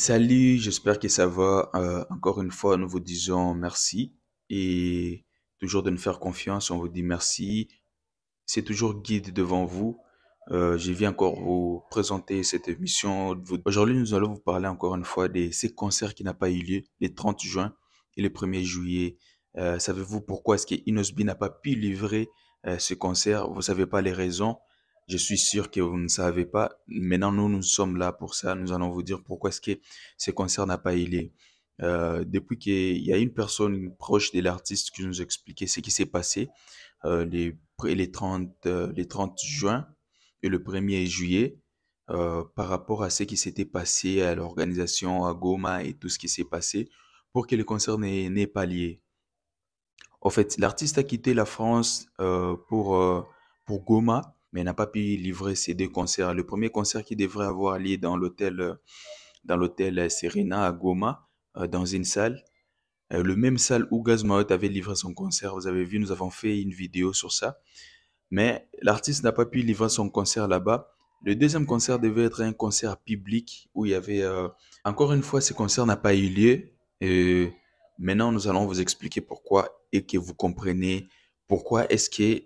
Salut, j'espère que ça va. Encore une fois, nous vous disons merci et toujours de nous faire confiance. On vous dit merci. C'est toujours guide devant vous. Je viens encore vous présenter cette émission. Aujourd'hui, nous allons vous parler encore une fois de ces concerts qui n'ont pas eu lieu les 30 juin et le 1er juillet. Savez-vous pourquoi est-ce que Inosbi n'a pas pu livrer ce concert? Vous savez pas les raisons. Je suis sûr que vous ne savez pas. Maintenant, nous sommes là pour ça. Nous allons vous dire pourquoi est-ce que ce concert n'a pas eu lieu. Depuis qu'il y a une personne proche de l'artiste qui nous a expliqué ce qui s'est passé les 30 juin et le 1er juillet par rapport à ce qui s'était passé à l'organisation à Goma et tout ce qui s'est passé pour que le concert n'ait pas lieu. En fait, l'artiste a quitté la France pour Goma, mais n'a pas pu livrer ses deux concerts. Le premier concert qui devrait avoir lieu dans l'hôtel Serena à Goma, dans une salle. Le même salle où Gaz Mahot avait livré son concert. Vous avez vu, nous avons fait une vidéo sur ça. Mais l'artiste n'a pas pu livrer son concert là-bas. Le deuxième concert devait être un concert public où il y avait... Encore une fois, ce concert n'a pas eu lieu. Et maintenant, nous allons vous expliquer pourquoi et que vous comprenez pourquoi est-ce que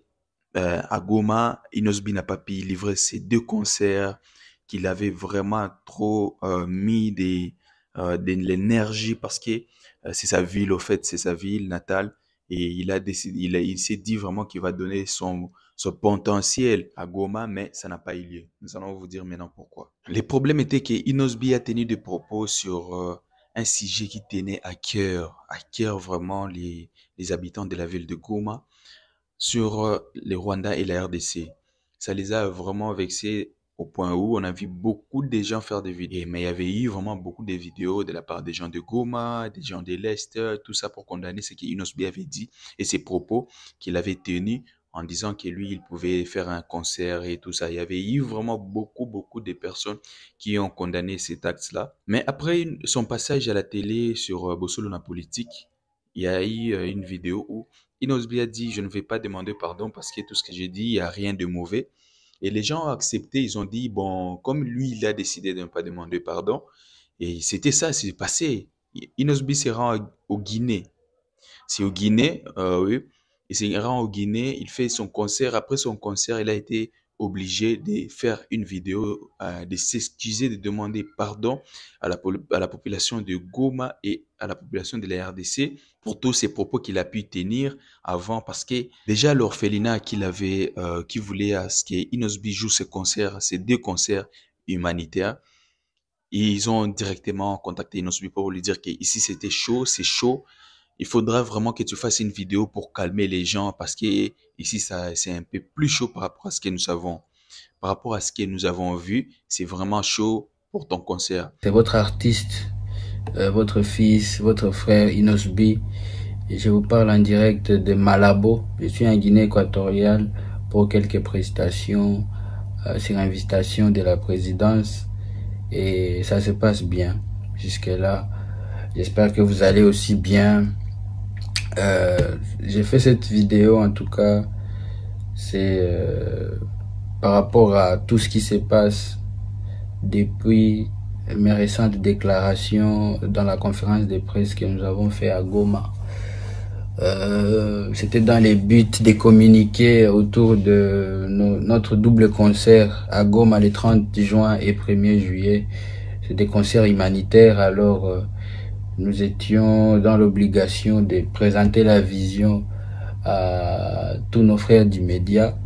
à Goma, Inosbi n'a pas pu livrer ces deux concerts, qu'il avait vraiment trop mis de l'énergie parce que c'est sa ville, au fait, c'est sa ville natale. Et il a décidé, il s'est dit vraiment qu'il va donner son potentiel à Goma, mais ça n'a pas eu lieu. Nous allons vous dire maintenant pourquoi. Les problèmes étaient que Inosbi a tenu des propos sur un sujet qui tenait à cœur vraiment les habitants de la ville de Goma, sur les Rwanda et la RDC. Ça les a vraiment vexés au point où on a vu beaucoup de gens faire des vidéos. Mais il y avait eu vraiment beaucoup de vidéos de la part des gens de Goma, des gens de l'Est, tout ça pour condamner ce qu'Inosbi avait dit et ses propos qu'il avait tenus en disant que lui, il pouvait faire un concert et tout ça. Il y avait eu vraiment beaucoup de personnes qui ont condamné cet acte-là. Mais après son passage à la télé sur Bossolo na politique, il y a eu une vidéo où Inosbi a dit, je ne vais pas demander pardon parce que tout ce que j'ai dit, il n'y a rien de mauvais. Et les gens ont accepté, ils ont dit, bon, comme lui, il a décidé de ne pas demander pardon, et c'était ça, c'est passé. Inosbi se rend au Guinée. C'est au Guinée, oui. Il se rend au Guinée, il fait son concert. Après son concert, il a été obligé de faire une vidéo, de s'excuser, de demander pardon à la population de Goma et à la population de la RDC pour tous ces propos qu'il a pu tenir avant, parce que déjà l'orphelinat qu'il avait, qui voulait à ce que Inosbi joue ce concert, ces deux concerts humanitaires, ils ont directement contacté Inosbi pour lui dire que ici c'était chaud, c'est chaud. Il faudra vraiment que tu fasses une vidéo pour calmer les gens parce que ici c'est un peu plus chaud par rapport à ce que nous savons. Par rapport à ce que nous avons vu, c'est vraiment chaud pour ton concert. C'est votre artiste, votre fils, votre frère Inosbi. Et je vous parle en direct de Malabo. Je suis en Guinée équatoriale pour quelques prestations sur invitation de la présidence. Et ça se passe bien jusque-là. J'espère que vous allez aussi bien. J'ai fait cette vidéo en tout cas, c'est par rapport à tout ce qui se passe depuis mes récentes déclarations dans la conférence de presse que nous avons fait à Goma. C'était dans les buts de communiquer autour de notre double concert à Goma les 30 juin et 1er juillet. C'est des concerts humanitaires, alors nous étions dans l'obligation de présenter la vision à tous nos frères du média.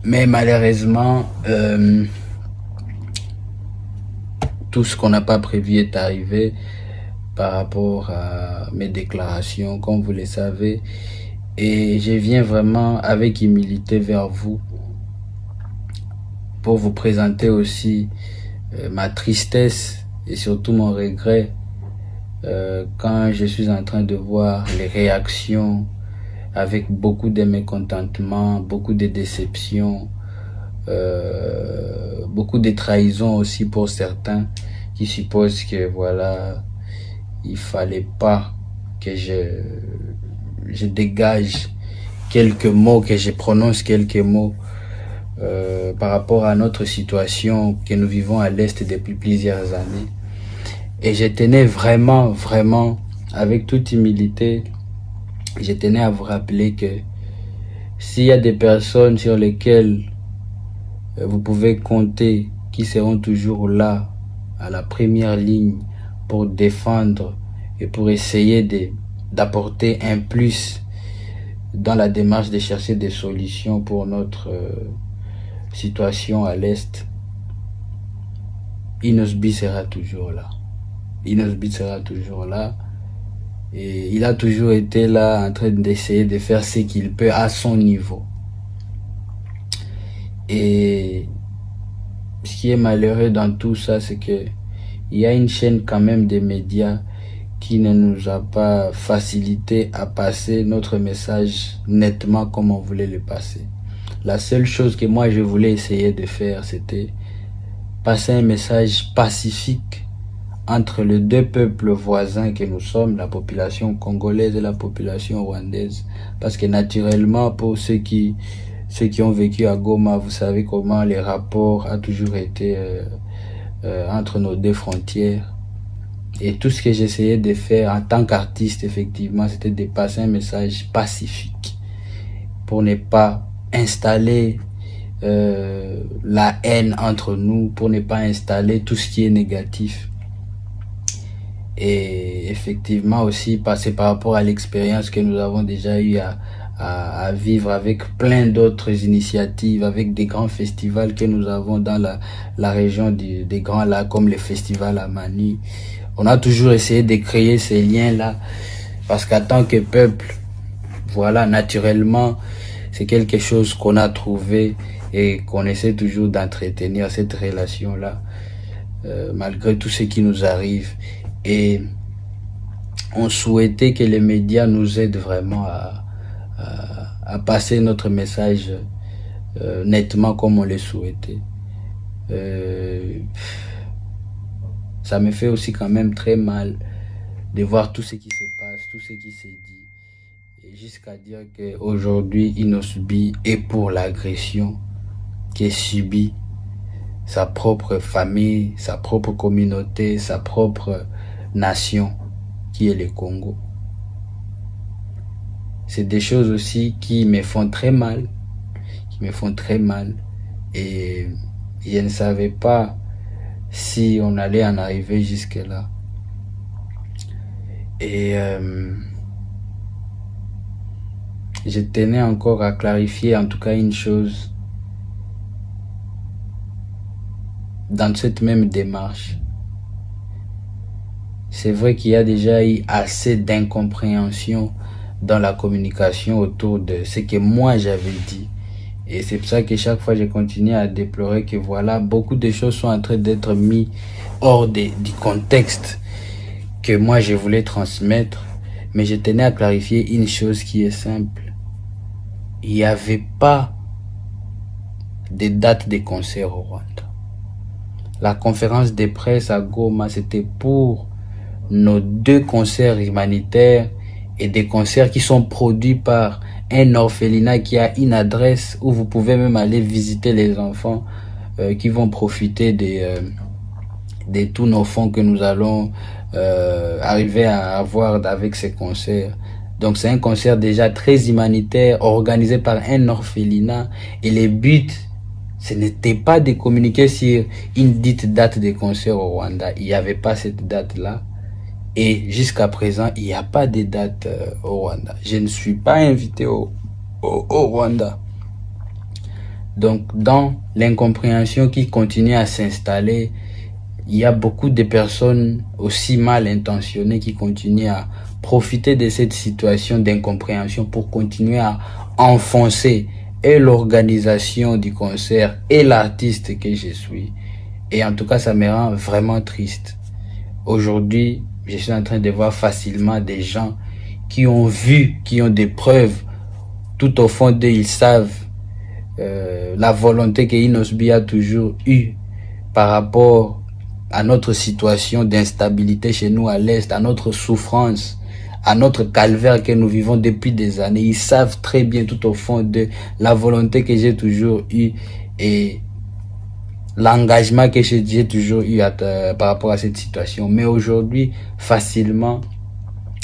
Mais malheureusement, tout ce qu'on n'a pas prévu est arrivé par rapport à mes déclarations, comme vous le savez. Et je viens vraiment avec humilité vers vous pour vous présenter aussi ma tristesse et surtout mon regret quand je suis en train de voir les réactions avec beaucoup de mécontentement, beaucoup de déception, beaucoup de trahison aussi pour certains qui supposent que voilà, il fallait pas que je dégage quelques mots, que je prononce quelques mots par rapport à notre situation que nous vivons à l'Est depuis plusieurs années. Et je tenais vraiment, avec toute humilité, je tenais à vous rappeler que s'il y a des personnes sur lesquelles vous pouvez compter, qui seront toujours là, à la première ligne, pour défendre et pour essayer d'apporter un plus dans la démarche de chercher des solutions pour notre situation à l'Est, Inosbi sera toujours là. Inosbi sera toujours là. Et il a toujours été là en train d'essayer de faire ce qu'il peut à son niveau. Et ce qui est malheureux dans tout ça, c'est que il y a une chaîne quand même des médias qui ne nous a pas facilité à passer notre message nettement comme on voulait le passer. La seule chose que moi je voulais essayer de faire, c'était passer un message pacifique entre les deux peuples voisins que nous sommes, la population congolaise et la population rwandaise. Parce que naturellement, pour ceux qui ont vécu à Goma, vous savez comment les rapports ont toujours été entre nos deux frontières. Et tout ce que j'essayais de faire en tant qu'artiste, effectivement, c'était de passer un message pacifique pour ne pas installer la haine entre nous, pour ne pas installer tout ce qui est négatif. Et effectivement aussi passer par rapport à l'expérience que nous avons déjà eu à vivre avec plein d'autres initiatives, avec des grands festivals que nous avons dans la région des Grands Lacs, comme le festival à Mani. On a toujours essayé de créer ces liens-là, parce qu'en tant que peuple, voilà, naturellement, c'est quelque chose qu'on a trouvé et qu'on essaie toujours d'entretenir cette relation-là, malgré tout ce qui nous arrive. Et on souhaitait que les médias nous aident vraiment à passer notre message nettement comme on le souhaitait. Ça me fait aussi quand même très mal de voir tout ce qui se passe, tout ce qui s'est dit, et jusqu'à dire qu'aujourd'hui Inosbi est pour l'agression qui est subie sa propre famille, sa propre communauté, sa propre nation qui est le Congo. C'est des choses aussi qui me font très mal, et je ne savais pas si on allait en arriver jusque là. Et je tenais encore à clarifier en tout cas une chose dans cette même démarche. C'est vrai qu'il y a déjà eu assez d'incompréhension dans la communication autour de ce que moi j'avais dit. Et c'est pour ça que chaque fois je continue à déplorer que voilà, beaucoup de choses sont en train d'être mises hors du contexte que moi je voulais transmettre. Mais je tenais à clarifier une chose qui est simple. Il n'y avait pas de date de concert au Rwanda. La conférence de presse à Goma, c'était pour nos 2 concerts humanitaires et des concerts qui sont produits par un orphelinat qui a une adresse où vous pouvez même aller visiter les enfants qui vont profiter de tous nos fonds que nous allons arriver à avoir avec ces concerts. Donc c'est un concert déjà très humanitaire organisé par un orphelinat, et le but, ce n'était pas de communiquer sur une dite date de concert au Rwanda. Il n'y avait pas cette date-là. Et jusqu'à présent, il n'y a pas de date au Rwanda. Je ne suis pas invité au Rwanda. Donc, dans l'incompréhension qui continue à s'installer, il y a beaucoup de personnes aussi mal intentionnées qui continuent à profiter de cette situation d'incompréhension pour continuer à enfoncer et l'organisation du concert et l'artiste que je suis. Et en tout cas, ça me rend vraiment triste. Aujourd'hui, je suis en train de voir facilement des gens qui ont vu, qui ont des preuves. Tout au fond d'eux, ils savent la volonté que Inosbi a toujours eue par rapport à notre situation d'instabilité chez nous à l'Est, à notre souffrance, à notre calvaire que nous vivons depuis des années. Ils savent très bien tout au fond de la volonté que j'ai toujours eue et l'engagement que j'ai toujours eu par rapport à cette situation. Mais aujourd'hui, facilement,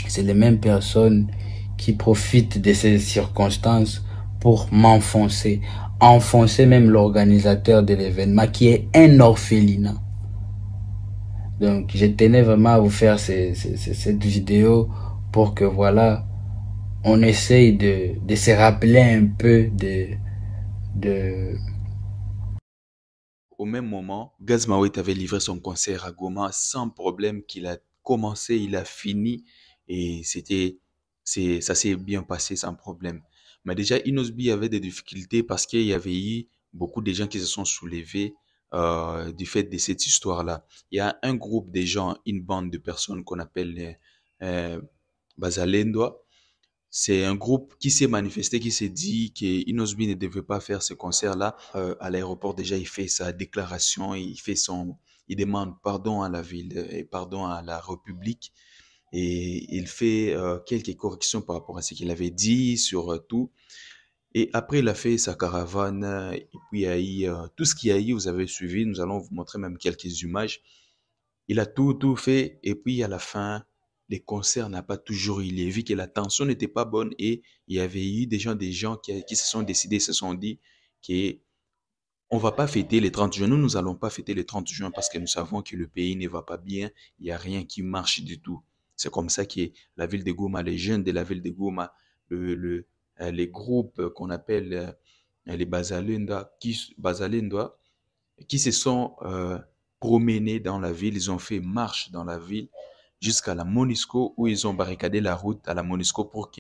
c'est les mêmes personnes qui profitent de ces circonstances pour m'enfoncer. Enfoncer même l'organisateur de l'événement qui est un orphelinat. Donc, je tenais vraiment à vous faire cette vidéo pour que voilà, on essaye de se rappeler un peu de... Au même moment, Gaz Mawet avait livré son concert à Goma sans problème, qu'il a commencé, il a fini et ça s'est bien passé sans problème. Mais déjà, Inosbi avait des difficultés parce qu'il y avait eu beaucoup de gens qui se sont soulevés du fait de cette histoire-là. Il y a un groupe de gens, une bande de personnes qu'on appelle Bazalendo. C'est un groupe qui s'est manifesté, qui s'est dit que Inosbi ne devait pas faire ce concert-là. À l'aéroport, déjà, il fait sa déclaration, il demande pardon à la ville et pardon à la République. Et il fait quelques corrections par rapport à ce qu'il avait dit sur tout. Et après, il a fait sa caravane. Et puis, il y a eu tout ce qu'il y a eu, vous avez suivi. Nous allons vous montrer même quelques images. Il a tout fait. Et puis, à la fin, les concerts n'ont pas toujours eu lieu, vu que la tension n'était pas bonne et il y avait eu des gens qui se sont décidés, se sont dit qu'on ne va pas fêter les 30 juin. Nous n'allons pas fêter les 30 juin parce que nous savons que le pays ne va pas bien. Il n'y a rien qui marche du tout. C'est comme ça que la ville de Goma, les jeunes de la ville de Goma, les groupes qu'on appelle les Bazalenda, qui se sont promenés dans la ville, ils ont fait marche dans la ville jusqu'à la Monisco où ils ont barricadé la route à la Monisco pour